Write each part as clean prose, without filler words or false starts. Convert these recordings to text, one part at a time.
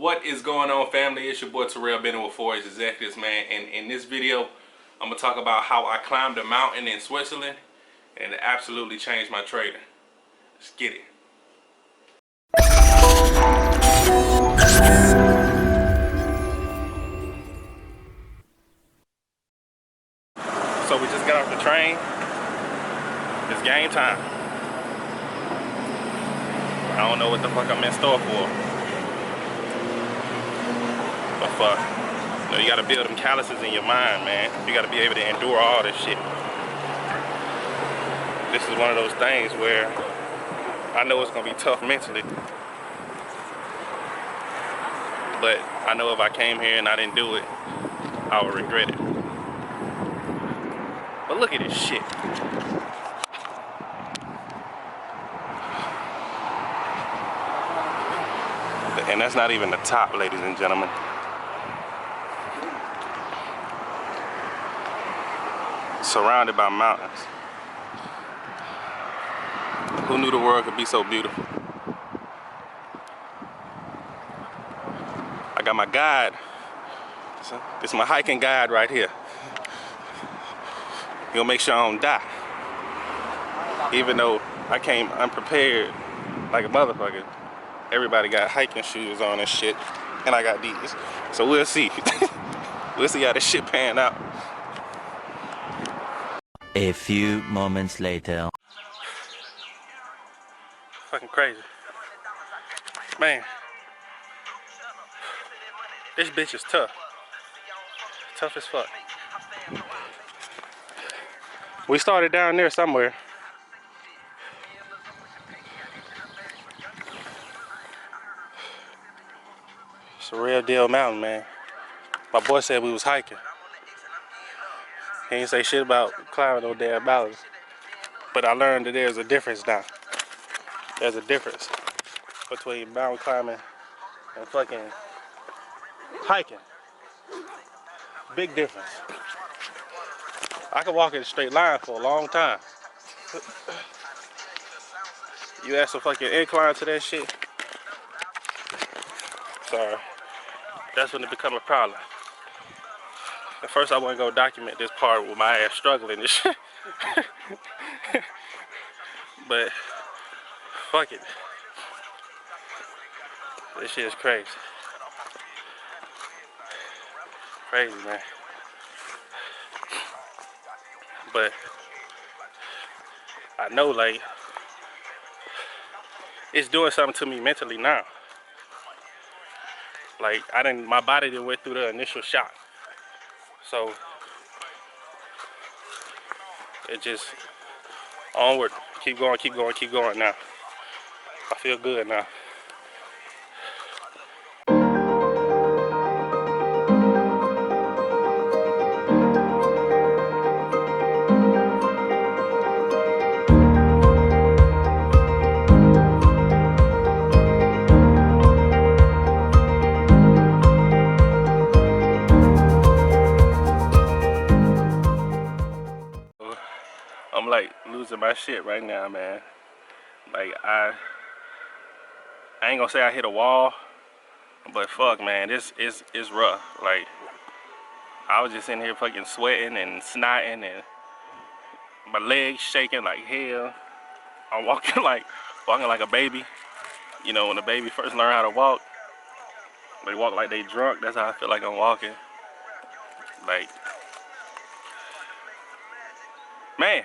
What is going on, family? It's your boy Terrill Bennett with Forex Executives, man. And in this video, I'm going to talk about how I climbed a mountain in Switzerland and it absolutely changed my trading. Let's get it. So we just got off the train. It's game time. I don't know what the fuck I'm in store for. But fuck. You know, you gotta build them calluses in your mind, man. You gotta be able to endure all this shit. This is one of those things where I know it's gonna be tough mentally. But I know if I came here and I didn't do it, I would regret it. But look at this shit. And that's not even the top, ladies and gentlemen. Surrounded by mountains. Who knew the world could be so beautiful? I got my guide. This is my hiking guide right here. He'll make sure I don't die. Even though I came unprepared like a motherfucker. Everybody got hiking shoes on and shit. And I got these. So we'll see. We'll see how this shit pan out. A few moments later. Fucking crazy. Man. This bitch is tough. Tough as fuck. We started down there somewhere. It's a real deal mountain, man. My boy said we was hiking. He ain't say shit about climbing no damn mountains. But I learned that there's a difference now. There's a difference between mountain climbing and fucking hiking. Big difference. I could walk in a straight line for a long time. You add some fucking incline to that shit. Sorry. That's when it become a problem. At first I want to go document this part with my ass struggling and shit. But fuck it. This shit is crazy. Crazy, man. But I know, like, it's doing something to me mentally now. Like, my body didn't went through the initial shock. So it just onward, keep going, keep going, keep going now. I feel good now. I'm like losing my shit right now, man. Like I ain't gonna say I hit a wall, but fuck, man, this is rough. Like I was just in here fucking sweating and snotting and my legs shaking like hell. I'm walking like a baby. You know, when a baby first learn how to walk, they walk like they drunk. That's how I feel like I'm walking. Like, man.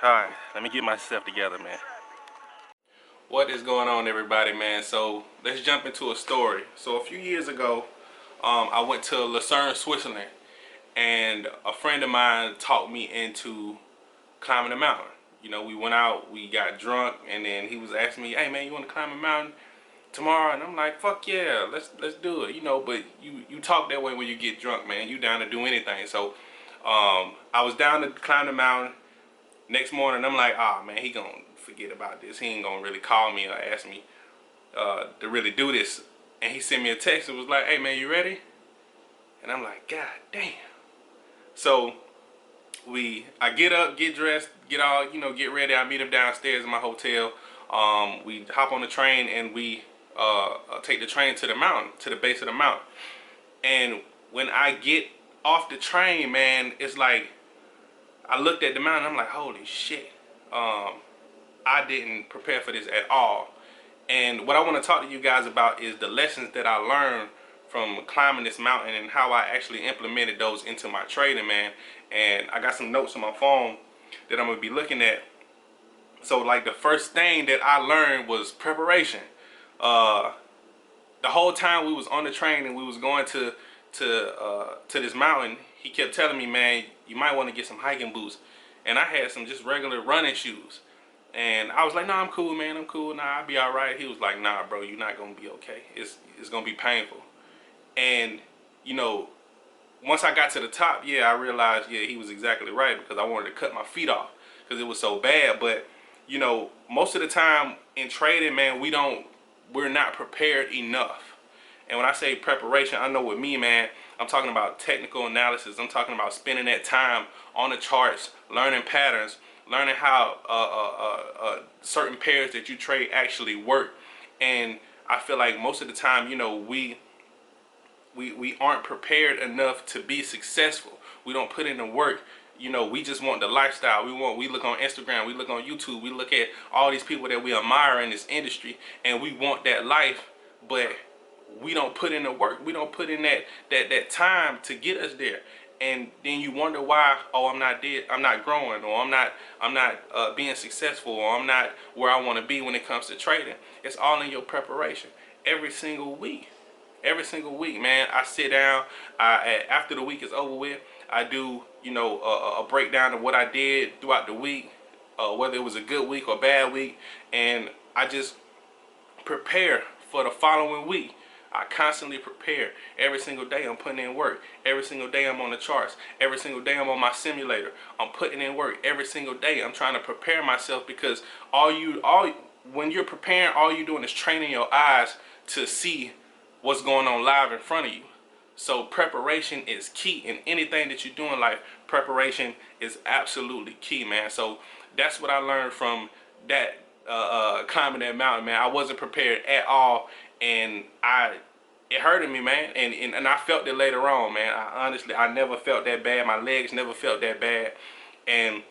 Alright, let me get myself together, man. What is going on, everybody, man? So let's jump into a story. So a few years ago, I went to Lucerne, Switzerland, and a friend of mine talked me into climbing a mountain. You know, we went out, we got drunk, and then he was asking me, "Hey man, you want to climb a mountain tomorrow?" And I'm like, "Fuck yeah, let's do it." You know, but you talk that way when you get drunk, man. You down to do anything. So I was down to climb the mountain. Next morning, I'm like, "Ah, man, he gonna forget about this. He ain't gonna really call me or ask me to really do this." And he sent me a text. It was like, "Hey man, you ready?" And I'm like, "God damn." So I get up, get dressed, get all, you know, get ready. I meet him downstairs in my hotel. We hop on the train and we take the train to the mountain, to the base of the mountain. And when I get off the train, man, it's like I looked at the mountain. I'm like, holy shit. I didn't prepare for this at all. And what I want to talk to you guys about is the lessons that I learned from climbing this mountain and how I actually implemented those into my trading, man. And I got some notes on my phone that I'm going to be looking at. So like the first thing that I learned was preparation. The whole time we was on the train and we was going to this mountain, he kept telling me, man, you might want to get some hiking boots. And I had some just regular running shoes. And I was like, nah, I'm cool, man. I'm cool. Nah, I'll be all right. He was like, nah, bro, you're not going to be okay. It's going to be painful. And, you know, once I got to the top, yeah, I realized, yeah, he was exactly right, because I wanted to cut my feet off because it was so bad. But, you know, most of the time in trading, man, we're not prepared enough. And when I say preparation, I know with me, man, I'm talking about technical analysis. I'm talking about spending that time on the charts, learning patterns, learning how certain pairs that you trade actually work. And I feel like most of the time, you know, we aren't prepared enough to be successful. We don't put in the work. You know, we just want the lifestyle. We look on Instagram, we look on YouTube, we look at all these people that we admire in this industry, and we want that life, but we don't put in the work. We don't put in that time to get us there. And then you wonder why, oh, I'm not growing, or I'm not being successful, or I'm not where I want to be when it comes to trading. It's all in your preparation. Every single week, man, I sit down. After the week is over with, I do, you know, a breakdown of what I did throughout the week, whether it was a good week or bad week, and I just prepare for the following week. I constantly prepare. Every single day I'm putting in work. Every single day I'm on the charts. Every single day I'm on my simulator. I'm putting in work. Every single day I'm trying to prepare myself, because when you're preparing, all you're doing is training your eyes to see what's going on live in front of you. So preparation is key in anything that you do in life. Preparation is absolutely key, man. So that's what I learned from that climbing that mountain, man. I wasn't prepared at all, and it hurted me, man, and I felt it later on, man. I never felt that bad. My legs never felt that bad, and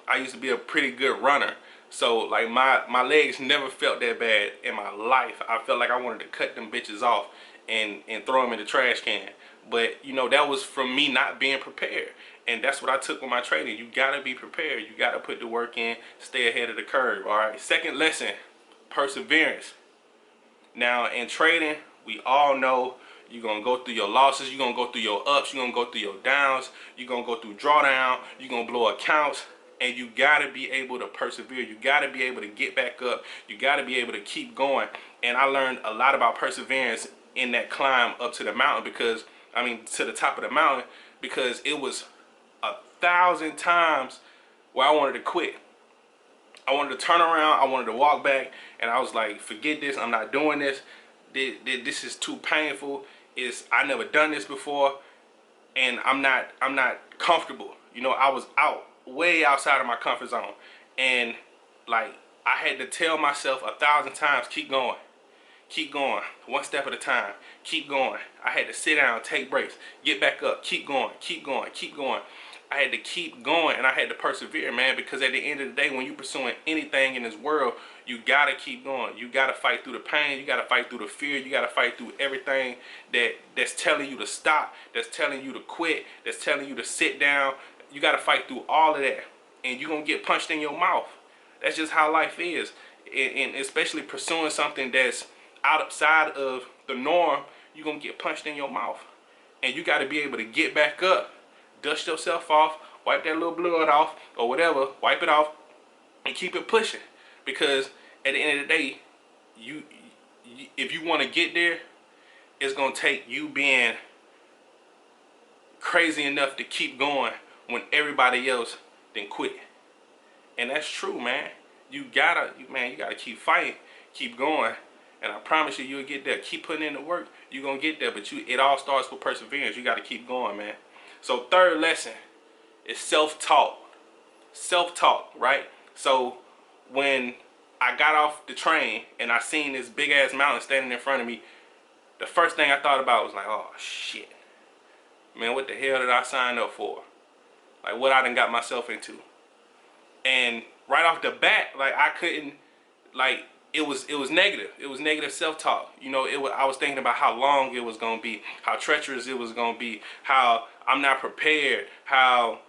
I used to be a pretty good runner. So like my legs never felt that bad in my life. I felt like I wanted to cut them bitches off and throw them in the trash can. But you know, that was from me not being prepared. And that's what I took with my trading. You gotta be prepared. You gotta put the work in, stay ahead of the curve. All right. Second lesson, perseverance. Now in trading, we all know you're gonna go through your losses, you're gonna go through your ups, you're gonna go through your downs, you're gonna go through drawdown, you're gonna blow accounts, and you gotta be able to persevere. You gotta be able to get back up. You gotta be able to keep going. And I learned a lot about perseverance in that climb up to the mountain, because to the top of the mountain, because it was 1,000 times where I wanted to quit. I wanted to turn around, I wanted to walk back, and I was like, forget this, I'm not doing this. This is too painful. I never done this before, and I'm not comfortable. You know, I was way outside of my comfort zone, and like I had to tell myself 1,000 times, keep going. Keep going, one step at a time. Keep going. I had to sit down, take breaks, get back up, keep going, keep going, keep going. I had to keep going, and I had to persevere, man, because at the end of the day, when you're pursuing anything in this world, you gotta keep going. You gotta fight through the pain. You gotta fight through the fear. You gotta fight through everything that's telling you to stop, that's telling you to quit, that's telling you to sit down. You gotta fight through all of that, and you're gonna get punched in your mouth. That's just how life is, and especially pursuing something that's outside of the norm, you're gonna get punched in your mouth, and you got to be able to get back up, dust yourself off, wipe that little blood off or whatever, wipe it off, and keep it pushing. Because at the end of the day, if you want to get there, it's gonna take you being crazy enough to keep going when everybody else then quit. And that's true, man. You gotta keep fighting, keep going. And I promise you, you'll get there. Keep putting in the work. You're going to get there. But it all starts with perseverance. You got to keep going, man. So third lesson is self-talk. Self-talk, right? So when I got off the train and I seen this big ass mountain standing in front of me, the first thing I thought about was like, oh shit, man, what the hell did I sign up for? Like, what I done got myself into. And right off the bat, like, I couldn't, like, it was negative. It was negative self-talk. You know, I was thinking about how long it was gonna be, how treacherous it was gonna be, how I'm not prepared, how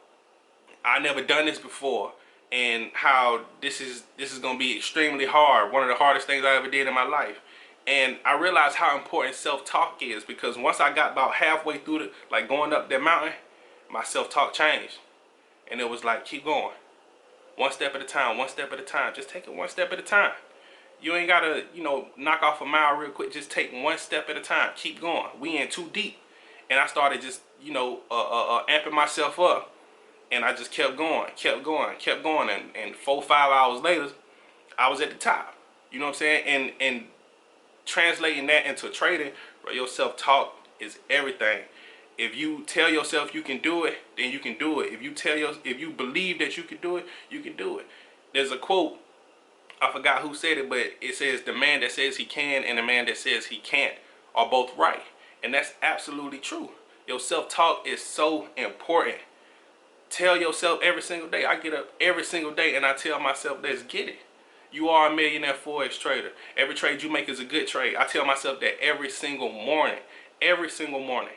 I never done this before, and how this is gonna be extremely hard. One of the hardest things I ever did in my life. And I realized how important self-talk is, because once I got about halfway through the, like, going up that mountain, my self-talk changed. And it was like, keep going. One step at a time, one step at a time. Just take it one step at a time. You ain't gotta, you know, knock off a mile real quick. Just take one step at a time. Keep going. We in too deep. And I started just, you know, amping myself up. And I just kept going, kept going, kept going. And 4 or 5 hours later, I was at the top. You know what I'm saying? And translating that into trading, bro, your self-talk is everything. If you tell yourself you can do it, then you can do it. If you believe that you can do it, you can do it. There's a quote, I forgot who said it, but it says the man that says he can and the man that says he can't are both right. And that's absolutely true. Your self-talk is so important. Tell yourself every single day. I get up every single day and I tell myself, let's get it. You are a millionaire Forex trader. Every trade you make is a good trade. I tell myself that every single morning. Every single morning.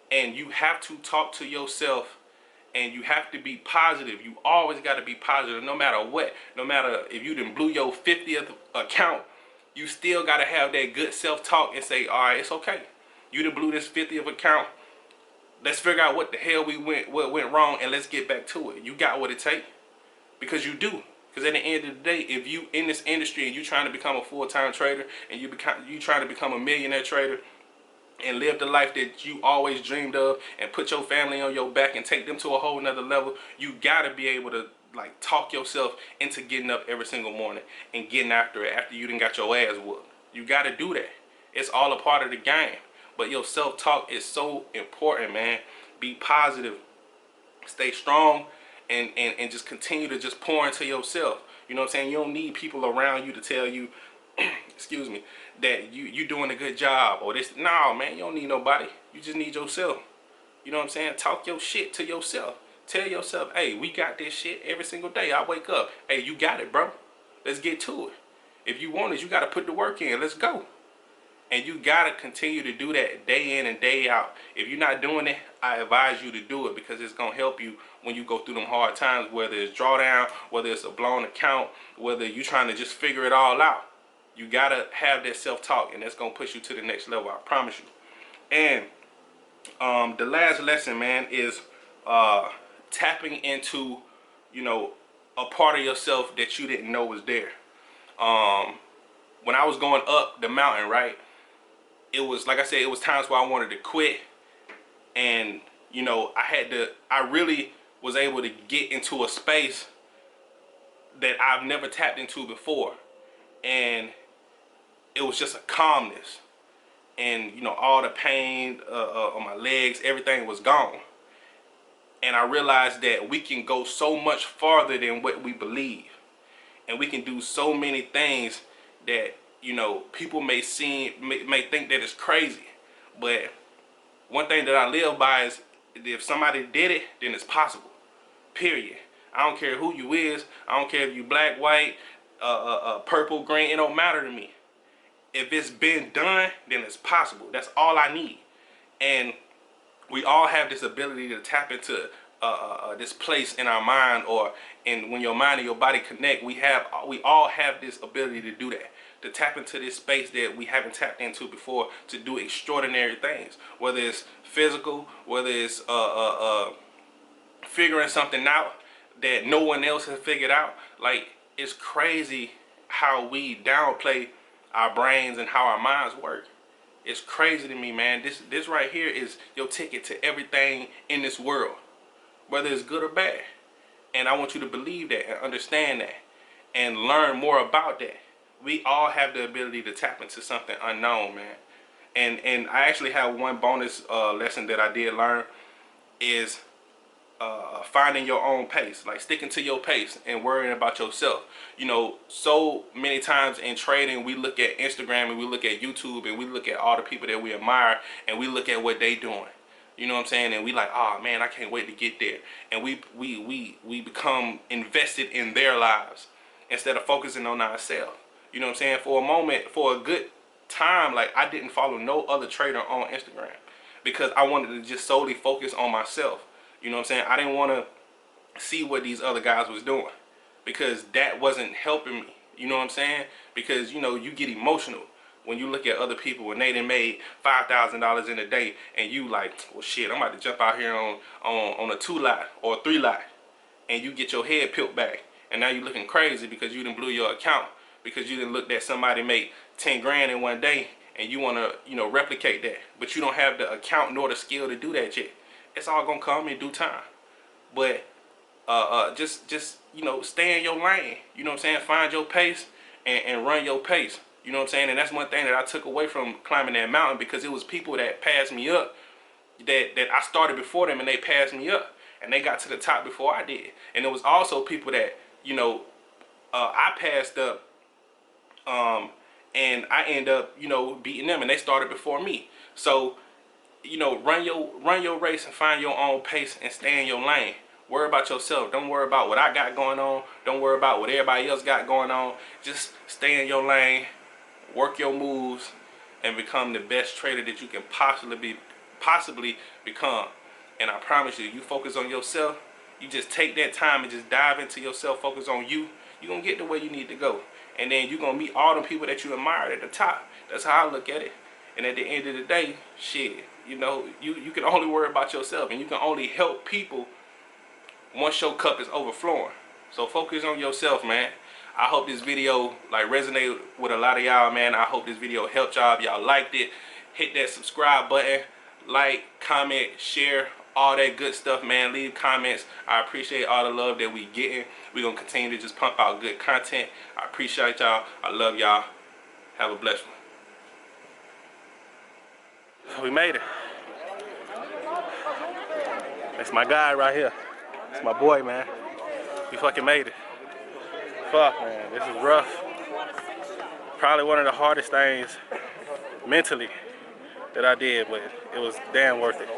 And you have to talk to yourself, and you have to be positive. You always got to be positive, no matter what. No matter if you done blew your 50th account, you still got to have that good self-talk and say, all right, it's okay. You done blew this 50th account. Let's figure out what the hell what went wrong, and let's get back to it. You got what it takes, because you do. Because at the end of the day, if you in this industry and you trying to become a full-time trader, and you trying to become a millionaire trader, and live the life that you always dreamed of, and put your family on your back and take them to a whole nother level, you gotta be able to, like, talk yourself into getting up every single morning and getting after it after you done got your ass whooped. You gotta do that. It's all a part of the game. But your self-talk is so important, man. Be positive, stay strong, and just continue to just pour into yourself. You know what I'm saying? You don't need people around you to tell you excuse me, that you doing a good job or this. No, man, you don't need nobody. You just need yourself. You know what I'm saying? Talk your shit to yourself. Tell yourself, hey, we got this shit every single day. I wake up, hey, you got it, bro. Let's get to it. If you want it, you got to put the work in. Let's go. And you got to continue to do that day in and day out. If you're not doing it, I advise you to do it, because it's going to help you when you go through them hard times, whether it's drawdown, whether it's a blown account, whether you're trying to just figure it all out. You got to have that self-talk, and that's going to push you to the next level, I promise you. And the last lesson, man, is tapping into, you know, a part of yourself that you didn't know was there. When I was going up the mountain, right, it was, like I said, it was times where I wanted to quit. And, you know, I really was able to get into a space that I've never tapped into before. And it was just a calmness, and, you know, all the pain on my legs, everything was gone. And I realized that we can go so much farther than what we believe, and we can do so many things that, you know, people may think that it's crazy. But one thing that I live by is, if somebody did it, then it's possible. Period. I don't care who you is. I don't care if you black, white, purple, green. It don't matter to me. If it's been done, then it's possible. That's all I need. And we all have this ability to tap into this place in our mind, or when your mind and your body connect. We all have this ability to do that, to tap into this space that we haven't tapped into before, to do extraordinary things. Whether it's physical, whether it's figuring something out that no one else has figured out. Like, it's crazy how we downplay our brains and how our minds work. It's crazy to me, man. This right here is your ticket to everything in this world, whether it's good or bad. And I want you to believe that and understand that and learn more about that. We all have the ability to tap into something unknown, man. And I actually have one bonus lesson that I did learn, is finding your own pace, like sticking to your pace and worrying about yourself. You know, so many times in trading, we look at Instagram and we look at YouTube and we look at all the people that we admire and we look at what they doing. You know what I'm saying? And we like, oh man, I can't wait to get there. And we become invested in their lives instead of focusing on ourselves. You know what I'm saying? For a moment, for a good time, like I didn't follow no other trader on Instagram because I wanted to just solely focus on myself. You know what I'm saying? I didn't want to see what these other guys was doing because that wasn't helping me. You know what I'm saying? Because, you know, you get emotional when you look at other people and they done made $5,000 in a day and you like, well shit, I'm about to jump out here on a 2 lot or a 3 lot, and you get your head peeled back and now you looking crazy because you done blew your account because you done looked at somebody make 10 grand in one day and you want to, you know, replicate that, but you don't have the account nor the skill to do that yet. It's all gonna come in due time. But just you know, stay in your lane. You know what I'm saying? Find your pace and run your pace. You know what I'm saying? And that's one thing that I took away from climbing that mountain, because it was people that passed me up that I started before them and they passed me up and they got to the top before I did. And it was also people that, you know, I passed up and I end up, you know, beating them and they started before me. So, you know, run your race and find your own pace and stay in your lane. Worry about yourself. Don't worry about what I got going on. Don't worry about what everybody else got going on. Just stay in your lane, work your moves, and become the best trader that you can possibly become. And I promise you, you focus on yourself. You just take that time and just dive into yourself, focus on you. You're going to get to where you need to go. And then you're going to meet all the people that you admire at the top. That's how I look at it. And at the end of the day, shit, you know, you can only worry about yourself, and you can only help people once your cup is overflowing. So focus on yourself, man. I hope this video like resonated with a lot of y'all, man. I hope this video helped y'all. If y'all liked it, hit that subscribe button, like, comment, share, all that good stuff, man. Leave comments. I appreciate all the love that we getting. We're gonna continue to just pump out good content. I appreciate y'all. I love y'all. Have a blessed one. We made it. That's my guy right here. It's my boy, man. We fucking made it. Fuck, man, this is rough. Probably one of the hardest things mentally that I did, but it was damn worth it.